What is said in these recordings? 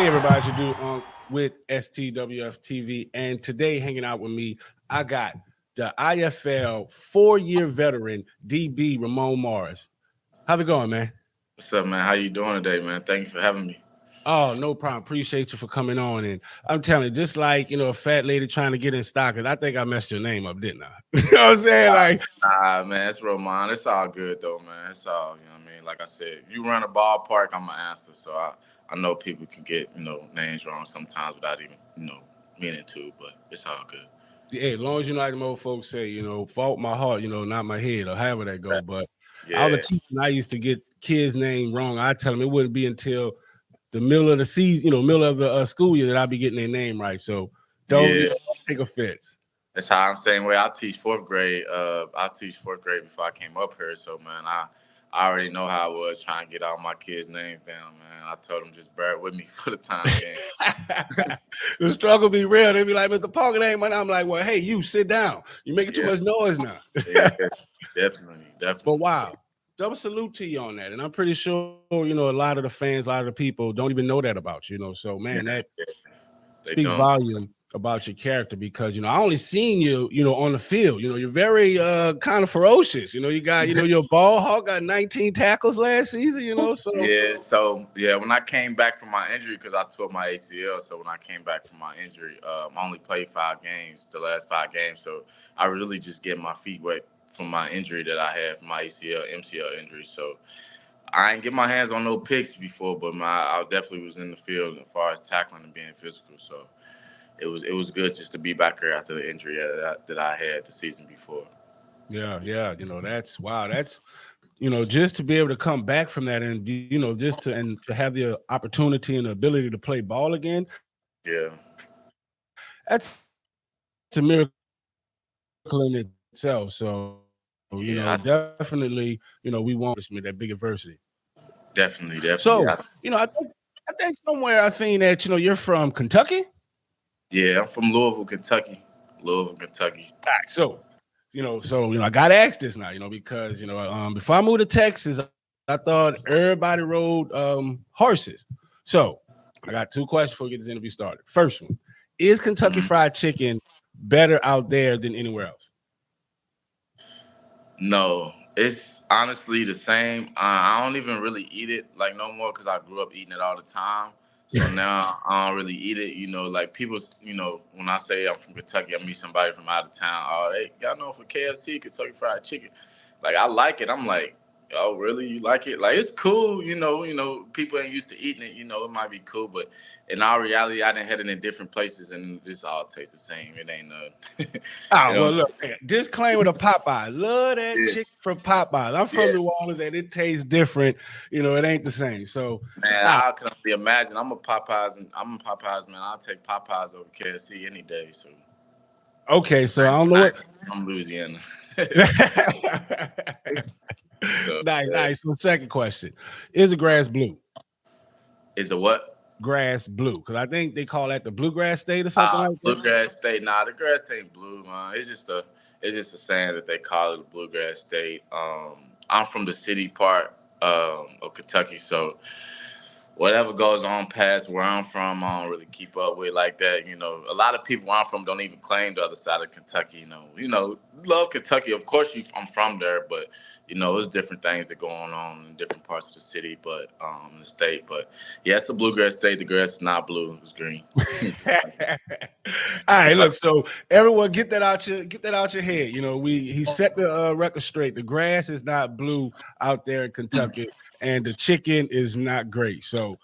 Hey everybody, it's your dude with STWF TV, and today hanging out with me, I got the IFL 4-year veteran DB Romon Morris. How's it going, man? What's up, man? How you doing today, man? Thank you for having me. Oh, no problem. Appreciate you for coming on. And I'm telling you, just like a fat lady trying to get in stock, I think I messed your name up, didn't I? You know what I'm saying? Man, it's Romon. It's all good though, man. It's all, you know what I mean? Like I said, you run a ballpark, I'm an answer. So I know people can get, names wrong sometimes without even, meaning to, but it's all good. Yeah, as long as you know, like the old folks say, fault my heart, not my head, or however that go. But all the Yeah. teaching I used to get kids' name wrong. I tell them it wouldn't be until the middle of the season, middle of the school year that I'll be getting their name right. So don't take offense. That's how I'm saying. Well, I teach fourth grade. I teach fourth grade before I came up here. So, man, I already know how it was trying to get all my kids' names down, man. I told them just bear with me for the time being. The struggle be real. They be like, Mr. Parker name, and I'm like, well, hey, you sit down. You're making too much noise now. Yeah, definitely. But wow. Double salute to you on that. And I'm pretty sure, a lot of the fans, a lot of the people don't even know that about you, So, man, that speaks volume about your character because, I only seen you, on the field. You're very kind of ferocious. You got, your ball hawk got 19 tackles last season, so. Yeah, when I came back from my injury, because I tore my ACL, so when I came back from my injury, I only played 5 games, the last 5 games. So I really just get my feet wet from my injury that I had from my ACL, MCL injury. So I ain't get my hands on no picks before, but I definitely was in the field as far as tackling and being physical. So it was good just to be back here after the injury that I had the season before. Yeah. That's wow. That's just to be able to come back from that and just to have the opportunity and the ability to play ball again. Yeah. That's a miracle in itself. So, definitely, we want that big adversity. Definitely. So, I think somewhere I think that, you're from Kentucky. Yeah, I'm from Louisville, Kentucky. All right, so I gotta ask this now, because before I moved to Texas, I thought everybody rode horses. So I got 2 questions before we get this interview started. First one, is Kentucky Fried Chicken better out there than anywhere else? No, it's honestly the same. I don't even really eat it like no more because I grew up eating it all the time. So now I don't really eat it. Like people, when I say I'm from Kentucky, I meet somebody from out of town. Oh, y'all know for KFC, Kentucky Fried Chicken. Like I like it. I'm like, oh, really? You like it? Like it's cool. People ain't used to eating it. It might be cool, but in all reality, I done had it in different places, and this all tastes the same. It ain't well, look, disclaimer to Popeye. Love that chicken from Popeye. I'm from New Orleans, and it tastes different. It ain't the same. So, man, I can only imagine. I'm a Popeyes man. I'll take Popeyes over KFC any day. So, okay, so I don't know what. I'm Louisiana. Nice. So, second question: is the grass blue? Is the what? Grass blue, because I think they call that the bluegrass state or something like that. Bluegrass state. Nah, the grass ain't blue, man. It's just a saying that they call it the bluegrass state. I'm from the city part of Kentucky, so whatever goes on past where I'm from, I don't really keep up with like that. A lot of people where I'm from don't even claim the other side of Kentucky. Love Kentucky. Of course, I'm from there, but there's different things that going on in different parts of the city, but the state. But yeah, it's a bluegrass state. The grass is not blue; it's green. All right, look. So everyone, get that out your head. He set the record straight. The grass is not blue out there in Kentucky. And the chicken is not great. So,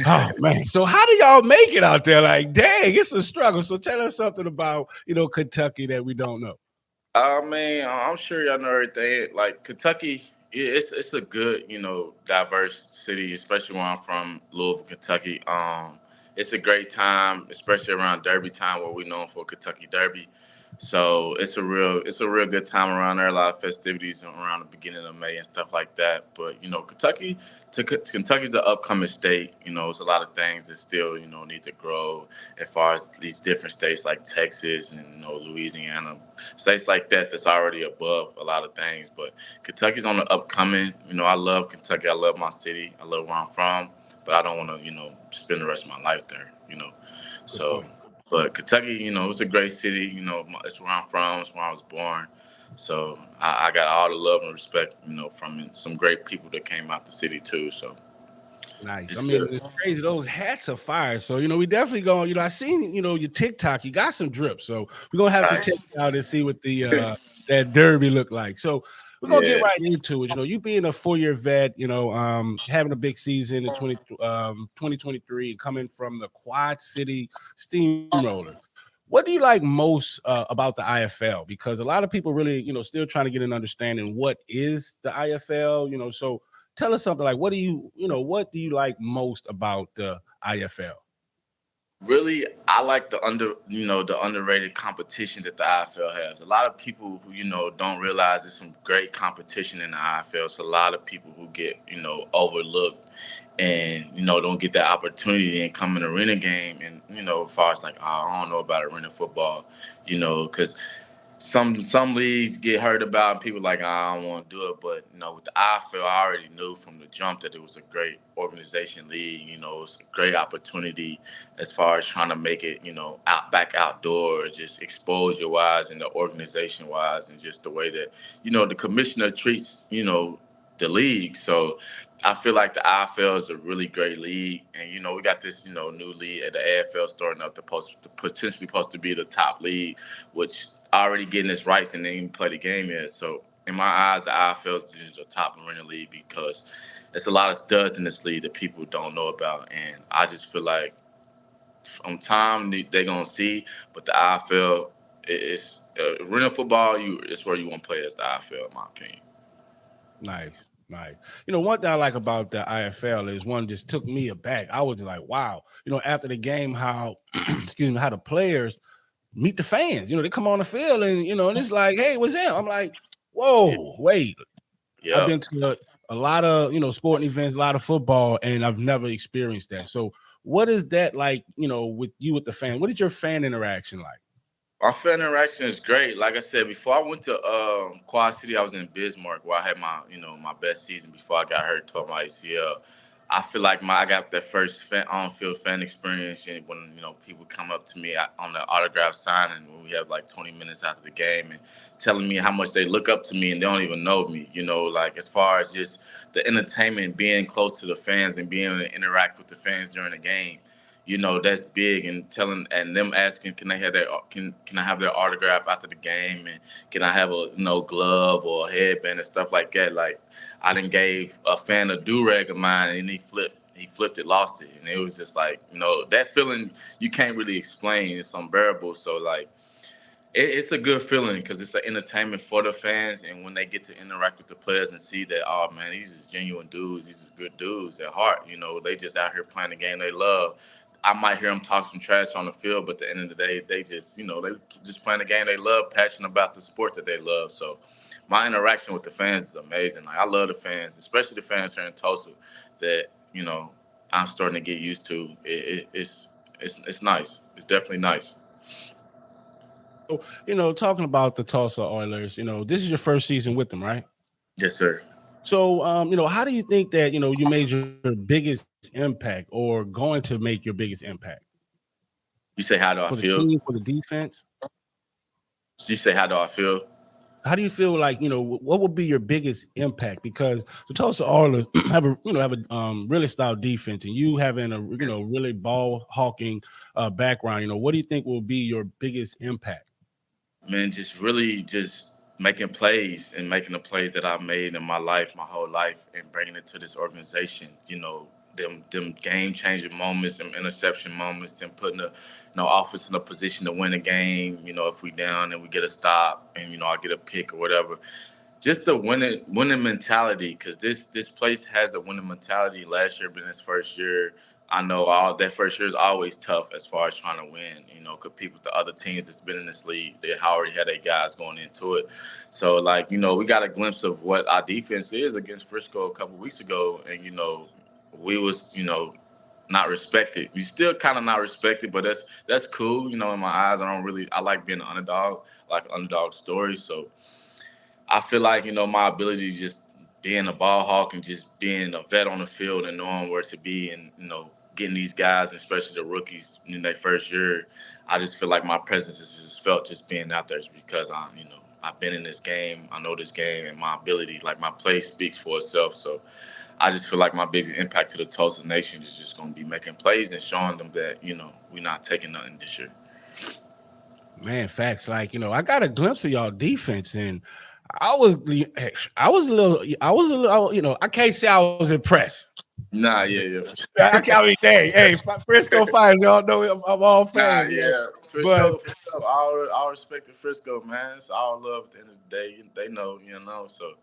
oh man. So how do y'all make it out there? Like, dang, it's a struggle. So tell us something about, Kentucky that we don't know. Man, I'm sure y'all know everything. Like Kentucky, it's a good, diverse city, especially where I'm from, Louisville, Kentucky. It's a great time, especially around Derby time, where we're known for Kentucky Derby. So it's a real good time around there. A lot of festivities around the beginning of May and stuff like that. But Kentucky's the upcoming state. It's a lot of things that still need to grow as far as these different states like Texas and Louisiana, states like that that's already above a lot of things. But Kentucky's on the upcoming. I love Kentucky. I love my city. I love where I'm from. but I don't want to, spend the rest of my life there, Good So, point. but Kentucky, it's a great city. It's where I'm from. It's where I was born. So I got all the love and respect, from some great people that came out the city too. So Nice. I it's mean, good. it's crazy. Those hats are fire. So, we definitely going, I seen, your TikTok, you got some drip. So we're gonna have to Right. check it out and see what the that derby look like. So we're gonna get Yeah. right into it. You being a 4-year vet, having a big season in 2023, coming from the Quad City Steamroller. What do you like most about the IFL? Because a lot of people really, still trying to get an understanding what is the IFL, so tell us something like what do you like most about the IFL? Really, I like the underrated competition that the IFL has. A lot of people who don't realize there's some great competition in the IFL. It's a lot of people who get overlooked and don't get that opportunity and come in the arena game. And as far as like, oh, I don't know about arena football, because some leagues get heard about and people like, I don't want to do it. But with the IFL, I already knew from the jump that it was a great organization league. It's a great opportunity as far as trying to make it, out outdoors, just exposure wise and the organization wise, and just the way that the commissioner treats the league. So I feel like the IFL is a really great league, and we got this new league at the AFL starting up to potentially supposed to be the top league, which already getting its rights and didn't even play the game yet. So in my eyes, the IFL is just the top arena league because there's a lot of studs in this league that people don't know about, and I just feel like on time they're gonna see. But the IFL is arena football. It's where you want to play as the IFL, in my opinion. Nice, nice. One thing I like about the IFL is one just took me aback. I was like, wow. After the game, how excuse me, how the players meet the fans. They come on the field and it's like, hey, what's that? I'm like, Yeah. whoa, wait. I've Yep. been to a lot of sporting events, a lot of football, and I've never experienced that. So, what is that like? With you with the fan, what is your fan interaction like? Our fan interaction is great. Like I said, before I went to Quad City, I was in Bismarck where I had my best season before I got hurt, tore my ACL. I feel like I got that first on field fan experience, and when people come up to me on the autograph signing when we have like 20 minutes after the game and telling me how much they look up to me and they don't even know me. Like as far as just the entertainment, being close to the fans and being able to interact with the fans during the game, that's big. And telling and them asking, can they have can I have their autograph after the game, and can I have a glove or a headband and stuff like that. Like I done gave a fan a do rag of mine, and he flipped it, lost it, and it was just like that feeling you can't really explain. It's unbearable. So like it's a good feeling because it's an entertainment for the fans, and when they get to interact with the players and see that, oh man, these is genuine dudes, these is good dudes at heart. They just out here playing the game they love. I might hear them talk some trash on the field, but at the end of the day, they just, they just playing the game they love, passionate about the sport that they love. So, my interaction with the fans is amazing. Like I love the fans, especially the fans here in Tulsa, that I'm starting to get used to. It's nice. It's definitely nice. So, talking about the Tulsa Oilers, this is your first season with them, right? Yes, sir. So, how do you think that you made your biggest impact or going to make your biggest impact You say, how do I for the feel? team, for the defense? You say, how do I feel? How do you feel like what would be your biggest impact? Because the Tulsa Oilers have a really stout defense, and you having a really ball hawking background. What do you think will be your biggest impact? Man, just really just making plays and making the plays that I've made in my life, my whole life, and bringing it to this organization. Them game changing moments, them interception moments, and putting the offense in a position to win a game. If we down and we get a stop, and I get a pick or whatever, just the winning mentality, because this place has a winning mentality. Last year being its first year, I know all that first year is always tough as far as trying to win. Compete with the other teams that's been in this league. They already had their guys going into it, so like we got a glimpse of what our defense is against Frisco a couple weeks ago, and we was not respected. We still kind of not respected, but that's cool. In my eyes, I like being an underdog, I like underdog stories. So I feel like my ability to just being a ball hawk and just being a vet on the field and knowing where to be and getting these guys, especially the rookies in their first year. I just feel like my presence is just felt just being out there because I've been in this game, I know this game, and my ability, like my play, speaks for itself. So I just feel like my biggest impact to the Tulsa nation is just going to be making plays and showing them that we're not taking nothing this year. Man, facts. Like, I got a glimpse of y'all defense, and I was, I was a little, I can't say I was impressed. Nah, yeah. I mean, dang, hey, Frisco Fires, y'all know I'm all Nah, fans, yeah, for but sure, for sure. All respect to Frisco, man. It's all love at the end of the day. They know. So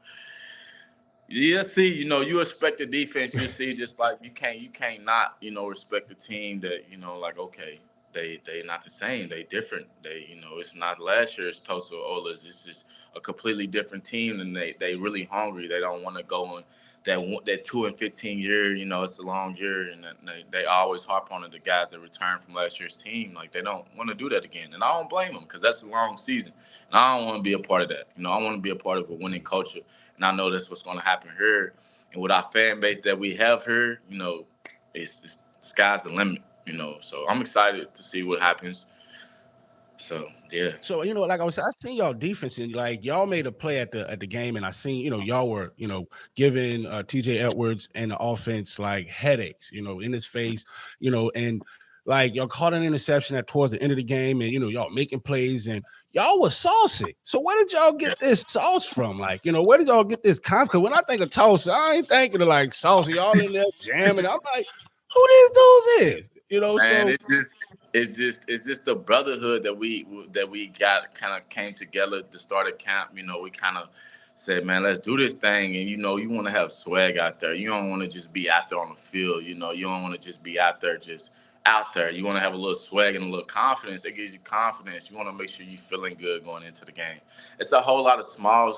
yeah, see, you expect the defense. You see, just like you can't not, respect the team that like okay, they not the same. They different. It's not last year's Tulsa Oilers. This is a completely different team, and they really hungry. They don't want to go on that 2 and 15 year. It's a long year, and they always harp on it. The guys that return from last year's team, like they don't want to do that again, and I don't blame them because that's a long season, and I don't want to be a part of that. I want to be a part of a winning culture, and I know that's what's going to happen here. And with our fan base that we have here, it's sky's the limit. So I'm excited to see what happens. So yeah. so like I was, I seen y'all defense, and like y'all made a play at the game, and I seen y'all were giving TJ Edwards and the offense like headaches, in his face, and like y'all caught an interception at towards the end of the game, and y'all making plays, and y'all was saucy. So where did y'all get this sauce from? Like, where did y'all get this confidence? Because when I think of Tulsa, I ain't thinking of like saucy. Y'all in there jamming. I'm like, who these dudes is? Man, So it's just the brotherhood that we got kind of came together to start a camp. We kind of said, man, let's do this thing, and you want to have swag out there. You don't want to just be out there on the field. You don't want to just be out there just out there. You want to have a little swag and a little confidence. It gives you confidence. You want to make sure you're feeling good going into the game. It's a whole lot of small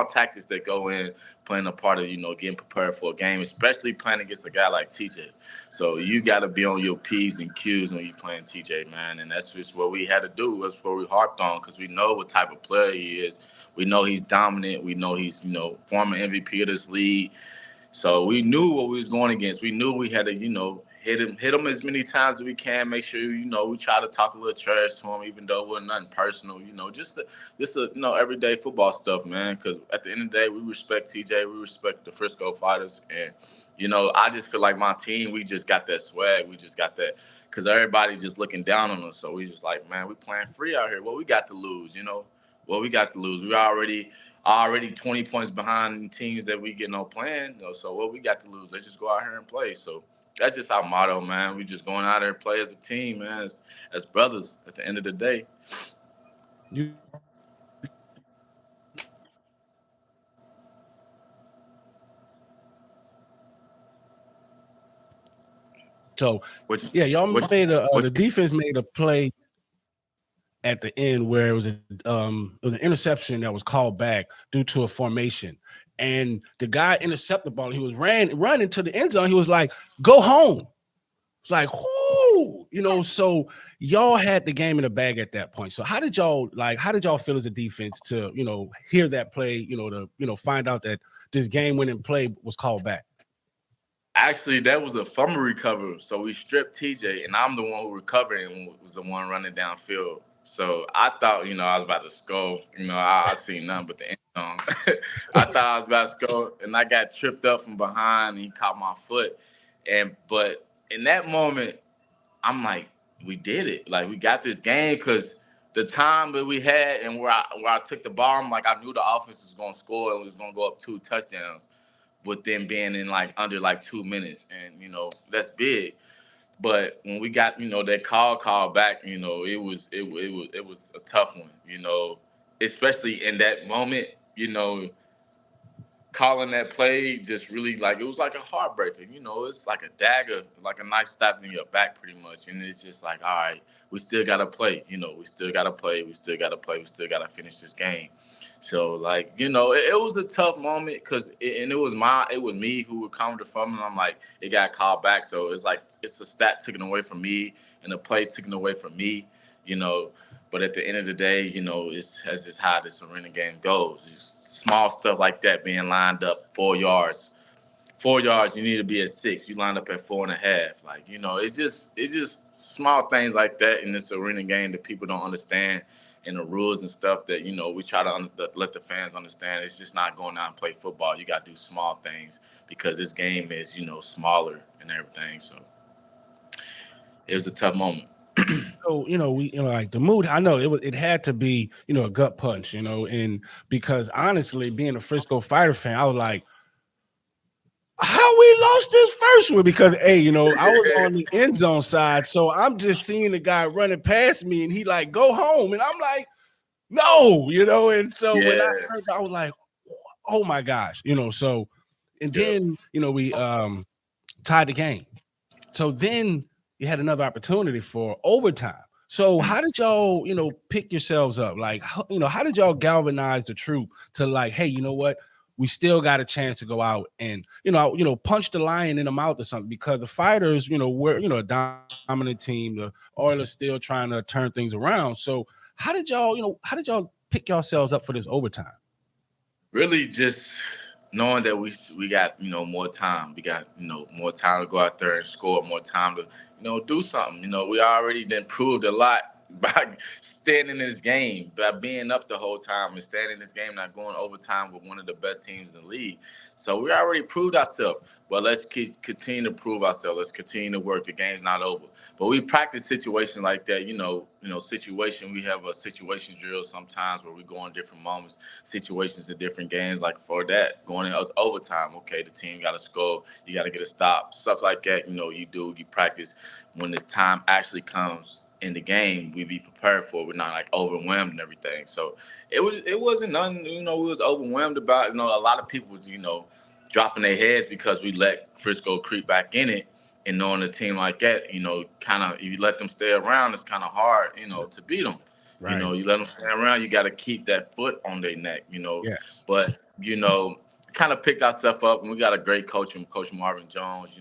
tactics that go in playing a part of getting prepared for a game, especially playing against a guy like TJ. So you got to be on your P's and Q's when you're playing TJ, man. And that's just what we had to do. That's what we harped on because we know what type of player he is. We know he's dominant. We know he's, former MVP of this league. So we knew what we was going against. We knew we had to, hit him as many times as we can. Make sure, we try to talk a little trash to him, even though it wasn't nothing personal. Just everyday football stuff, man. Because at the end of the day, we respect TJ, we respect the Frisco Fighters, and I just feel like my team, we just got that swag, we just got that, because everybody just looking down on us. So we just like, man, we playing free out here. What we got to lose, What we got to lose? We already 20 points behind teams that we get no plan. So what we got to lose? Let's just go out here and play. So that's just our motto, man. We just going out there and play as a team, man, as brothers at the end of the day. you So Which yeah, y'all which made which the defense made a play at the end where it was an interception that was called back due to a formation, and the guy intercepted the ball. He was running to the end zone. He was like, "Go home." It's like, whoo, So y'all had the game in the bag at that point. So how did y'all feel as a defense to hear that play? To find out that this game-winning play was called back. Actually, that was a fumble recovery. So we stripped TJ, and I'm the one who recovered and was the one running downfield. So I thought, I was about to score. I seen nothing but the end zone. I thought I was about to score, and I got tripped up from behind, and he caught my foot. But in that moment, I'm like, we did it. Like we got this game because the time that we had and where I took the ball, I'm like, I knew the offense was gonna score and was gonna go up 2 touchdowns with them being in like under like 2 minutes, and that's big. But when we got that call back, it was a tough one, especially in that moment, calling that play just really like it was like a heartbreaker. It's like a dagger, like a knife stabbing in your back, pretty much. And it's just like, all right, we still gotta play. We still gotta play. We still gotta play. We still gotta finish this game. So like, it was a tough moment because it was me who recovered from it. And I'm like, it got called back, so it's like it's a stat taken away from me and a play taken away from me. You know, but at the end of the day, it's just how this arena game goes. small stuff like that, being lined up 4 yards. 4 yards, you need to be at 6. You lined up at 4.5. Like, it's just small things like that in this arena game that people don't understand, and the rules and stuff that we try to let the fans understand. It's just not going out and play football. You got to do small things because this game is smaller and everything. So it was a tough moment. So, we, like the mood, I know it had to be, a gut punch, and because honestly, being a Frisco Fighter fan, I was like, how we lost this first one? Because I was on the end zone side, so I'm just seeing the guy running past me, and he like go home, and I'm like, no, and so when I Yeah, heard that, I was like, oh my gosh, so, and yeah. then we tied the game. So then you had another opportunity for overtime. So how did y'all, pick yourselves up? Like, how did y'all galvanize the troop to like, hey, you know what? We still got a chance to go out and, punch the lion in the mouth or something, because the Fighters, were, a dominant team. The Oilers still trying to turn things around. So how did y'all pick yourselves up for this overtime? Really just knowing that we got more time. We got more time to go out there and score, more time to do something. We already done proved a lot by staying in this game, by being up the whole time and staying in this game, not going overtime with one of the best teams in the league. So we already proved ourselves. But let's continue to prove ourselves. Let's continue to work. The game's not over. But we practice situations like that. Situation. We have a situation drill sometimes where we go in different moments, situations in different games. Like for that, going in overtime. Okay, the team got to score. You got to get a stop. Stuff like that. You practice when the time actually comes in the game. We be prepared for it. We're not like overwhelmed and everything. So it wasn't nothing. We was overwhelmed about. A lot of people was dropping their heads because we let Frisco creep back in it. And knowing a team like that, kind of if you let them stay around, it's kind of hard, to beat them. Right. You let them stay around, you got to keep that foot on their neck. Yes. But kind of picked ourselves up, and we got a great coach, Coach Marvin Jones.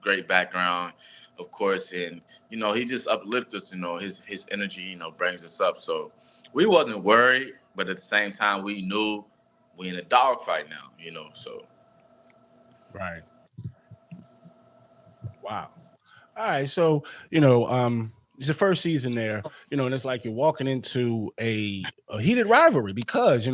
Great background, of course, and he just uplifts us. His energy, brings us up. So we wasn't worried, but at the same time, we knew we in a dogfight now. So Right. Wow. All right, so it's the first season there, and it's like you're walking into a heated rivalry because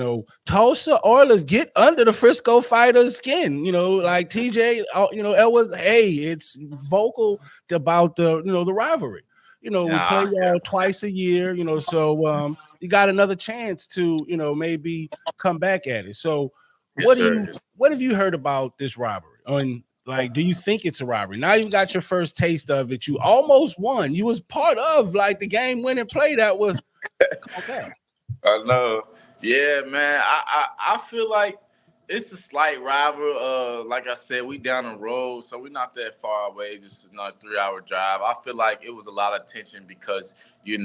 Tulsa Oilers get under the Frisco Fighters' skin. Like TJ, Elwas, hey, it's vocal about the rivalry. We play yeah, y'all twice a year. So you got another chance to maybe come back at it. So yes, what do sir. you what have you heard about this rivalry? Like, do you think it's a robbery? Now you got your first taste of it. You almost won. You was part of like the game winning play that was called back. I know. Yeah, man. I feel like it's a slight rival. Like I said, we down the road, so we're not that far away. It's just another 3 hour drive. I feel like it was a lot of tension because we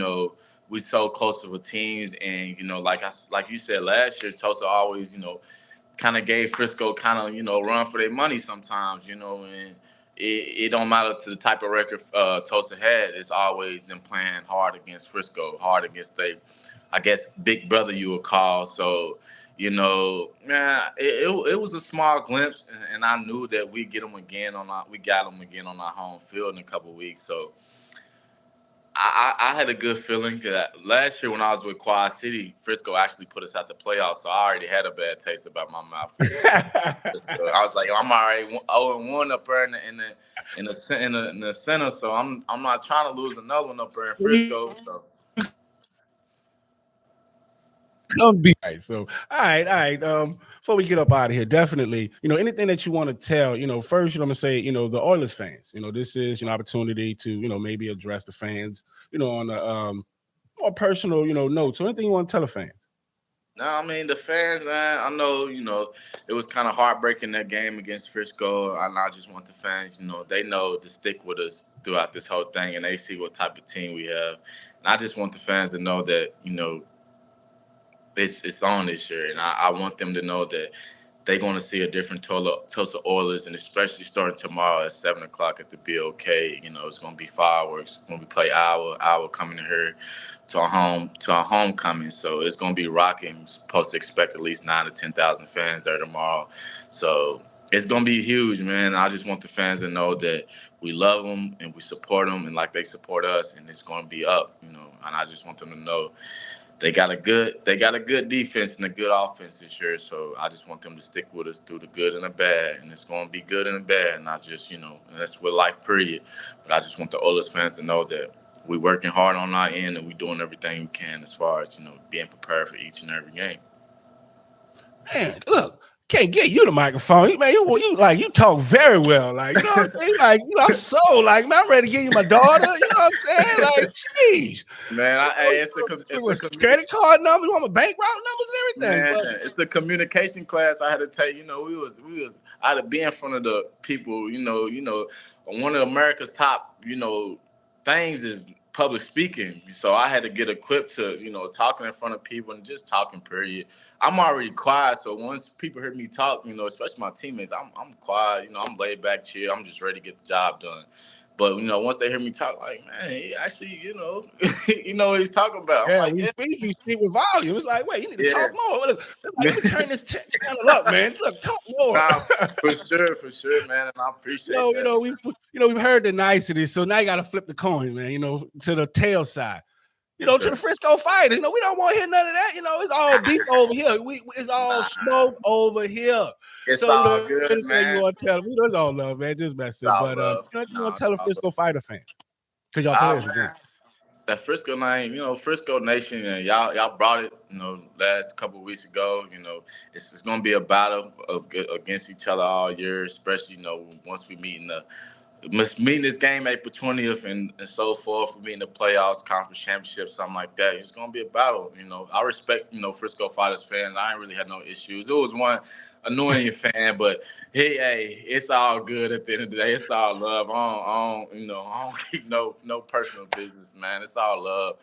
so close to the teams, and like you said last year, Tulsa always kind of gave Frisco kind of run for their money sometimes, and it don't matter to the type of record Tulsa had. It's always them playing hard against Frisco, hard against they, I guess, big brother you would call. So man, it was a small glimpse, and I knew that we got them again on our home field in a couple weeks. So I had a good feeling because last year when I was with Quad City, Frisco actually put us out the playoffs, so I already had a bad taste about my mouth with Frisco. I was like, I'm already 0-1 up there in the center, so I'm not trying to lose another one up there in You Frisco. So come be right. So all right. Before we get up out of here, definitely, anything that you want to tell, first, I'm gonna say, the Oilers fans, this is opportunity to, maybe address the fans, on a more personal, note. So anything you want to tell the fans? no, I mean the fans, man. I know, it was kind of heartbreaking that game against Frisco, and I just want the fans, they know to stick with us throughout this whole thing, and they see what type of team we have. And I just want the fans to know that, it's on this year, and I want them to know that they're going to see a different Tulsa Oilers, and especially starting tomorrow at 7 o'clock at the BOK. You know, it's going to be fireworks when we play our coming in here to our homecoming. So it's going to be rocking. Supposed to expect at least 9 to 10,000 fans there tomorrow. So it's going to be huge, man. I just want the fans to know that we love them and we support them, and like they support us, and it's going to be up. You know, and I just want them to know they got a good defense and a good offense this year. So I just want them to stick with us through the good and the bad, and it's going to be good and the bad, not just and that's with life, period. But I just want the Oilers fans to know that we're working hard on our end and we're doing everything we can as far as being prepared for each and every game. Man, look, can't get you the microphone. Man, you talk very well. Like, you know what I'm saying? Like, I'm so like, man, I'm ready to give you my daughter. You know what I'm saying? Like, jeez. Man, it's a credit card numbers, you want my bank route numbers and everything. Man, it's the communication class I had to take. We was I had to be in front of the people, one of America's top, things is public speaking. So I had to get equipped to, talking in front of people and just talking, period. I'm already quiet. So once people hear me talk, especially my teammates, I'm quiet, I'm laid back, chill. I'm just ready to get the job done. But once they hear me talk, like, man, he actually, you know what he's talking about. Yeah, I'm like, you speak with volume. It's like, wait, you need to talk more. Look, let me turn this channel up, man. Look, talk more. Nah, for sure, man. And I appreciate that. We've heard the niceties, so now you got to flip the coin, man. To the tail side. To the Frisco fighters. We don't want to hear none of that. It's all beef over here. It's all smoke over here. It's all good, man. You want to tell them? It's all love, man. Just messing. But you want to tell the Frisco fighter fans because y'all players again. That Frisco name, Frisco Nation, and y'all brought it, last couple of weeks ago. It's going to be a battle against each other all year, especially, once we meet meeting this game April 20th and so forth. We meet in the playoffs, conference championship, something like that. It's going to be a battle. I respect, Frisco Fighters fans. I ain't really had no issues. It was one annoying fan, but hey, it's all good at the end of the day. It's all love. I don't keep no personal business, man. It's all love.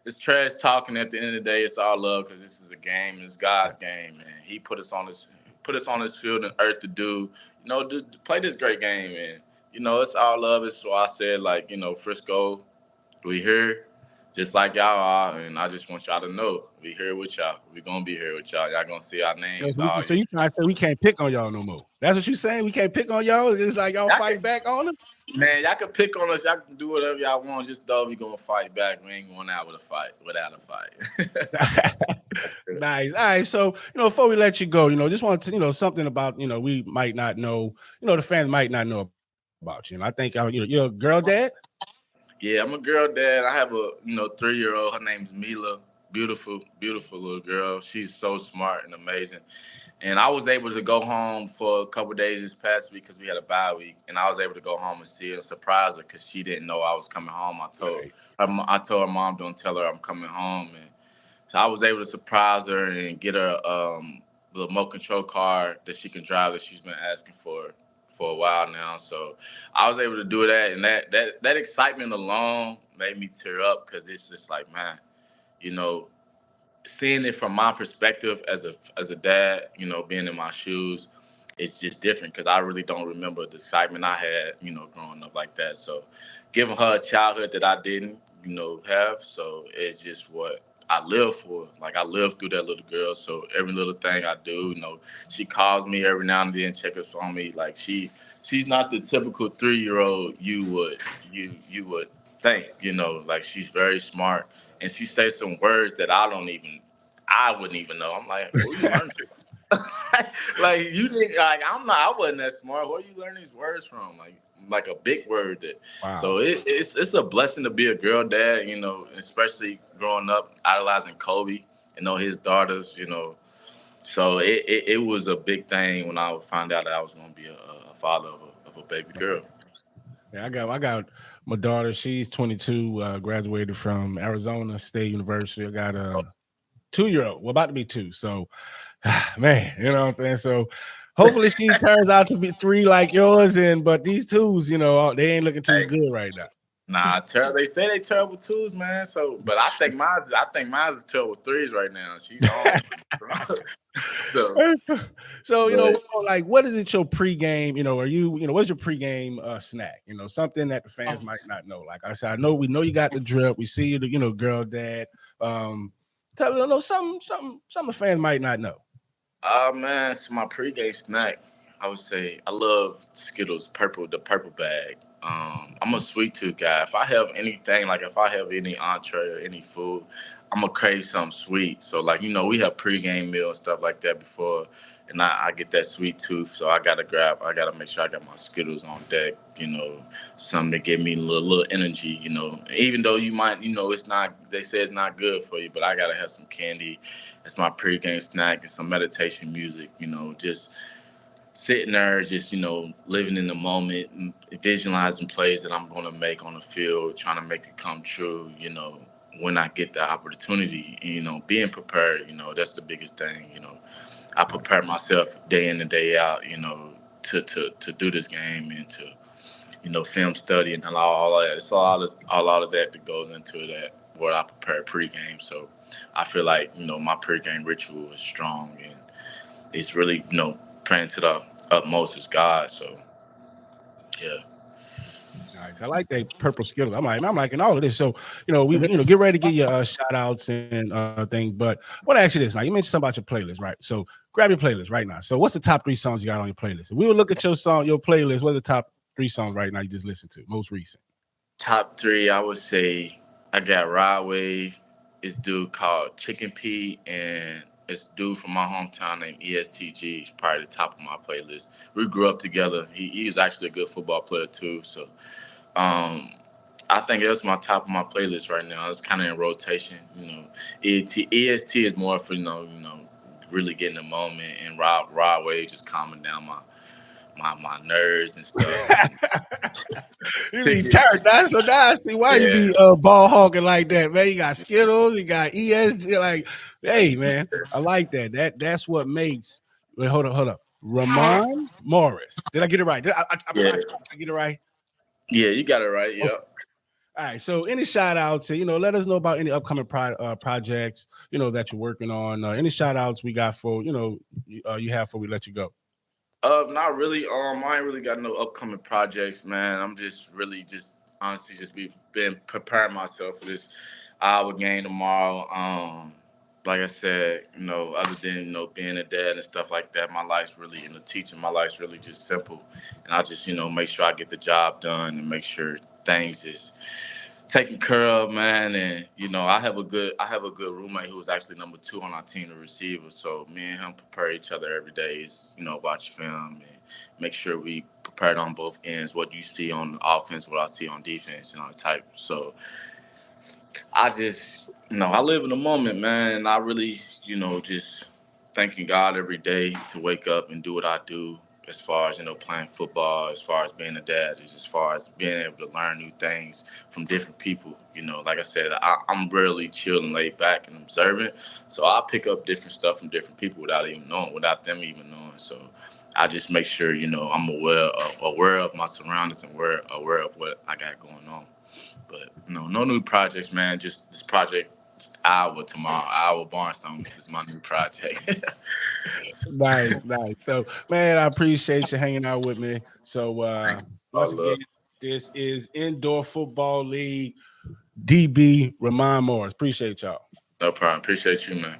It's trash talking at the end of the day. It's all love because this is a game. It's God's game, man. He put us on this field and earth to do, to play this great game, man. It's all love. It's why I said, like, Frisco, we here just like y'all are, and I just want y'all to know we here with y'all. We gonna be here with y'all. Y'all gonna see our names. So you trying to say we can't pick on y'all no more? That's what you saying? We can't pick on y'all? It's like y'all fight back on them? Man, y'all can pick on us. Y'all can do whatever y'all want. Just though we gonna fight back. We ain't going out without a fight. Nice. All right. So, before we let you go, just want to, something about, we might not know, the fans might not know about you. I think you're a girl dad. Yeah, I'm a girl dad. I have a 3-year-old. Her name's Mila. Beautiful, beautiful little girl. She's so smart and amazing. And I was able to go home for a couple of days this past week because we had a bye week, and I was able to go home and see her and surprise her because she didn't know I was coming home. I told her mom, don't tell her I'm coming home, and so I was able to surprise her and get her the remote control car that she can drive that she's been asking for a while now. So I was able to do that, and that excitement alone made me tear up because it's just like, man, seeing it from my perspective as a dad, being in my shoes, it's just different because I really don't remember the excitement I had, growing up like that. So giving her a childhood that I didn't, have. So it's just what I live for. Like, I live through that little girl. So every little thing I do, she calls me every now and then, check on me. Like, she's not the typical 3-year-old you would think, like, she's very smart. And she says some words that I wouldn't even know. I'm like, where you learn to? Like, you think, like, I wasn't that smart. Where you learn these words from? Like a big word that. Wow. So it's a blessing to be a girl dad, especially growing up idolizing Kobe, his daughters, So it was a big thing when I found out that I was going to be a father of a baby girl. Yeah, I got my daughter. She's 22, graduated from Arizona State University. I got a 2-year-old. We're about to be 2. So, man, you know what I'm saying? So, hopefully she turns out to be 3 like yours. But these 2s, they ain't looking too good right now. Nah, they say they terrible twos, man. So, but I think mine's is terrible threes right now. She's on. So, So, but like, what is it your pregame? Are what's your pregame snack? Something that the fans might not know. Like I said, we know you got the drip. We see you, girl, dad. Tell them, some the fans might not know. man, it's my pregame snack. I would say I love Skittles, the purple bag. I'm a sweet tooth guy. If I have anything, like if I have any entree or any food, I'm gonna crave something sweet. So like we have pregame meal and stuff like that before, and I get that sweet tooth. So I gotta make sure I got my Skittles on deck. Something to give me a little energy. Even though you might, it's not. They say it's not good for you, but I gotta have some candy. It's my pregame snack and some meditation music. Just sitting there, just living in the moment, and visualizing plays that I'm going to make on the field, trying to make it come true. When I get the opportunity, being prepared. That's the biggest thing. I prepare myself day in and day out. To do this game and to film study and all that. It's all of that that goes into that. What I prepare pregame. So I feel like my pregame ritual is strong and it's really praying to the utmost is God. So yeah. Nice. I like that purple Skittles. I'm liking all of this. So, we get ready to give you shout outs and things. But I want to ask you this now. You mentioned something about your playlist, right? So grab your playlist right now. So what's the top 3 songs you got on your playlist? If we would look at your playlist, what are the top 3 songs right now you just listened to? Most recent. Top 3, I would say I got Ride Wave. It's dude called Chicken Pete, and it's dude from my hometown named ESTG. He's probably the top of my playlist. We grew up together. He's actually a good football player too. So um, I think that's my top of my playlist right now. It's kind of in rotation. EST is more for really getting the moment, and Rod Wave just calming down my nerves and stuff. You be turned. That's so now I see why you Yeah, be ball hogging like that, man. You got Skittles, you got ESG. Like, hey, man, I like that. That's what makes. Wait, hold up. Romon Morris. Did I get it right? yeah, I get it right? yeah. You got it right. Okay. Yeah. All right. So, any shout outs? Let us know about any upcoming projects. That you're working on. Any shout outs we got for you have for we let you go. Not really. I ain't really got no upcoming projects, man. I'm just really just honestly just been preparing myself for this Iowa game tomorrow. Like I said, other than being a dad and stuff like that, my life's really teaching. My life's really just simple, and I just make sure I get the job done and make sure things is taken care of, man. And I have a good roommate who was actually number 2 on our team, the receiver. So me and him prepare each other every day. Is watch film and make sure we prepared on both ends. What you see on offense, what I see on defense, type. So I just, I live in the moment, man. And I really, just thanking God every day to wake up and do what I do. As far as playing football, as far as being a dad, as far as being able to learn new things from different people. Like I said, I'm really chill and laid back and observant, so I pick up different stuff from different people without them even knowing. So I just make sure I'm aware of my surroundings and aware of what I got going on. But no new projects, man. Just this project, Iowa tomorrow. Iowa Barnstone. This is my new project. Nice. So, man, I appreciate you hanging out with me. So, All once again, love. this is Indoor Football League DB Romon Morris. Appreciate y'all. No problem. Appreciate you, man.